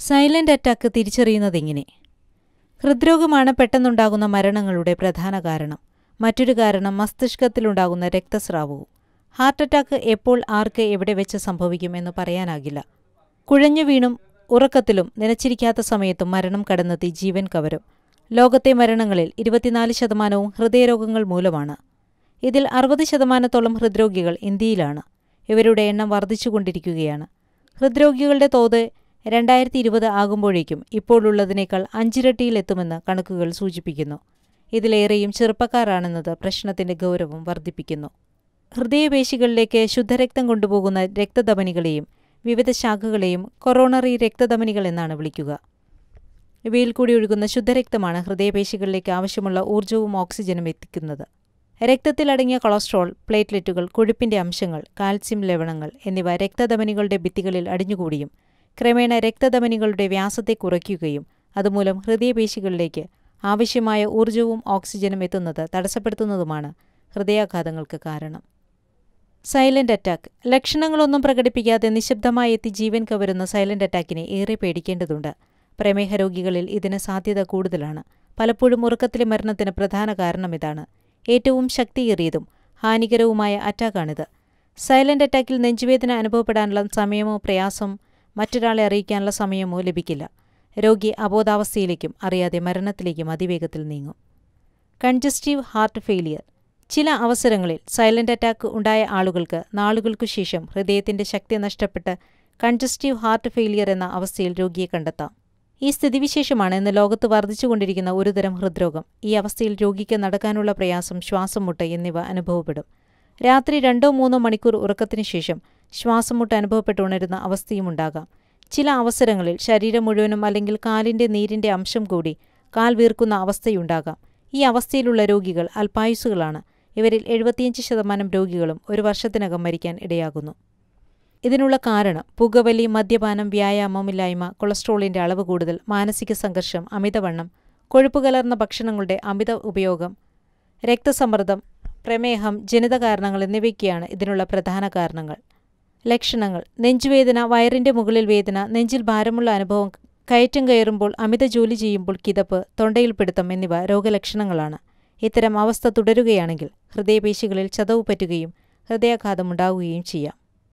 Silent attack തിരിച്ചറിയുന്നതെങ്ങനെ? ഹൃദ്രോഗമാണ് പെട്ടെന്നുണ്ടാകുന്ന മരണങ്ങളുടെ പ്രധാന കാരണം. മറ്റൊരു കാരണം മസ്തിഷ്കത്തിലുണ്ടാകുന്ന രക്തസ്രാവവും. ഹാർട്ട് അറ്റാക്ക് എപ്പോൾ ആർക്ക് എവിടെ വെച്ച് സംഭവിക്കും എന്ന് പറയാനാകില്ല. കുഴഞ്ഞു വീണും ഉറക്കത്തിലും നനച്ചിരിക്കാത്ത സമയത്തും മരണം കടന്നെത്തി ജീവൻ കവരും. ലോകത്തെ മരണങ്ങളിൽ 24% ഹൃദയരോഗങ്ങൾ മൂലമാണ്. ഇതിൽ 60% ഹൃദ്രോഗികൾ ഇന്ത്യയിലാണ്. ഇവരുടെ എണ്ണം വർദ്ധിച്ചുകൊണ്ടിരിക്കുകയാണ്. ഹൃദ്രോഗികളുടെ തോത് 2020 ആകുമ്പോഴേക്കും ഇപ്പോഴുള്ളതിനേക്കാൾ 5 ഇരട്ടിയിലെത്തുമെന്ന് കണക്കുകൾ സൂചിപ്പിക്കുന്നു. ഇതിലേറെയും ചെറുപ്പക്കാരാണെന്നത് പ്രശ്നത്തിന്റെ ഗൗരവം വർദ്ധിപ്പിക്കുന്നു. ഹൃദയപേശികളിലേക്ക് ശുദ്ധരക്തം കൊണ്ടുപോകുന്ന രക്തധമനികളെയും വിവിധ ശാഖകളെയും കൊറോണറി രക്തധമനികൾ എന്നാണ് വിളിക്കുക. ഇവയിൽ കൂടി ഒഴുകുന്ന ശുദ്ധരക്തമാണ് ഹൃദയപേശികളിലേക്ക് ആവശ്യമുള്ള ഊർജ്ജവും ഓക്സിജനും എത്തിക്കുന്നത്. രക്തത്തിലടങ്ങിയ കൊളസ്ട്രോൾ, പ്ലേറ്റ്ലെറ്റുകൾ, കൊഴുപ്പിന്റെ അംശങ്ങൾ, കാൽസ്യം ലവണങ്ങൾ എന്നിവ രക്തധമനികളുടെ ഭിത്തികളിൽ അടിഞ്ഞുകൂടിയും ക്രമേണ രക്തധമനികളുടെ വ്യാസത്തെ കുറയ്ക്കുകയും അതുമൂലം ഹൃദയപേശികളിലേക്ക് ആവശ്യമായ ഊർജ്ജവും ഓക്സിജനും എത്തുന്നത് തടസ്സപ്പെടുത്തുന്നതുമാണ് ഹൃദയാഘാതങ്ങൾക്ക് കാരണം. Silent attack. ലക്ഷണങ്ങളൊന്നും പ്രകടിപ്പിക്കാതെ നിശബ്ദമായി എത്തി ജീവൻ കവരുന്ന സൈലന്റ് അറ്റാക്കിനെ ഏറെ പേടിക്കേണ്ടതുണ്ട്. പ്രമേഹ രോഗികളിൽ ഇതിന് സാധ്യത കൂടുതലാണ്. പലപ്പോഴും ഉറക്കത്തിലെ മരണത്തിന് പ്രധാന കാരണം ഇതാണ്. ഏറ്റവും ശക്തിയേറിയതും ഹാനികരവുമായ അറ്റാക്കാണിത്. സൈലന്റ് അറ്റാക്കിൽ നെഞ്ചുവേദന അനുഭവപ്പെടാനുള്ള സമയമോ പ്രയാസം മറ്റൊരാളെ അറിയിക്കാനുള്ള സമയമോ ലഭിക്കില്ല. രോഗി അബോധാവസ്ഥയിലേക്കും അറിയാതെ മരണത്തിലേക്കും അതിവേഗത്തിൽ നീങ്ങും. Congestive heart failure. ചില അവസരങ്ങളിൽ സൈലന്റ് അറ്റാക്ക് ഉണ്ടായ ആളുകൾക്ക് നാളുകൾക്കു ശേഷം ഹൃദയത്തിന്റെ ശക്തി നഷ്ടപ്പെട്ട് കൺജസ്റ്റീവ് ഹാർട്ട് ഫെയിലിയർ എന്ന അവസ്ഥയിൽ രോഗിയെ കണ്ടെത്താം. ഈ സ്ഥിതിവിശേഷമാണ് ഇന്ന് ലോകത്ത് വർദ്ധിച്ചുകൊണ്ടിരിക്കുന്ന ഒരുതരം ഹൃദ്രോഗം. ഈ അവസ്ഥയിൽ രോഗിക്ക് നടക്കാനുള്ള പ്രയാസം, ശ്വാസം മുട്ട് എന്നിവ അനുഭവപ്പെടും. രാത്രി 2-3 മണിക്കൂർ ഉറക്കത്തിനു ശേഷം ശ്വാസം മുട്ട് അനുഭവപ്പെട്ടുണരുന്ന അവസ്ഥയുമുണ്ടാകാം. ചില അവസരങ്ങളിൽ ശരീരം മുഴുവനും അല്ലെങ്കിൽ കാലിന്റെ നീരിന്റെ അംശം കൂടി കാൽ വീർക്കുന്ന അവസ്ഥയുണ്ടാകാം. ഈ അവസ്ഥയിലുള്ള രോഗികൾ അല്പായുസ്സുകളാണ്. ഇവരിൽ 75% രോഗികളും 1 വർഷത്തിനകം മരിക്കാൻ ഇടയാകുന്നു. ഇതിനുള്ള കാരണം പുകവലി, മദ്യപാനം, വ്യായാമമില്ലായ്മ, കൊളസ്ട്രോളിന്റെ അളവ് കൂടുതൽ, മാനസിക സംഘർഷം, അമിതവണ്ണം, കൊഴുപ്പ് കലർന്ന ഭക്ഷണങ്ങളുടെ അമിത ഉപയോഗം, രക്തസമ്മർദ്ദം, പ്രമേഹം, ജനിത കാരണങ്ങൾ എന്നിവയ്ക്കാണ് ഇതിനുള്ള പ്രധാന കാരണങ്ങൾ. ലക്ഷണങ്ങൾ: നെഞ്ചുവേദന, വയറിന്റെ മുകളിൽ വേദന, നെഞ്ചിൽ ഭാരമുള്ള അനുഭവം, കയറ്റം കയറുമ്പോൾ, അമിത ജോലി ചെയ്യുമ്പോൾ കിതപ്പ്, തൊണ്ടയിൽ പിടുത്തം എന്നിവ രോഗലക്ഷണങ്ങളാണ്. ഇത്തരം അവസ്ഥ തുടരുകയാണെങ്കിൽ ഹൃദയപേശികളിൽ ചതവ് പറ്റുകയും ഹൃദയാഘാതമുണ്ടാവുകയും ചെയ്യാം.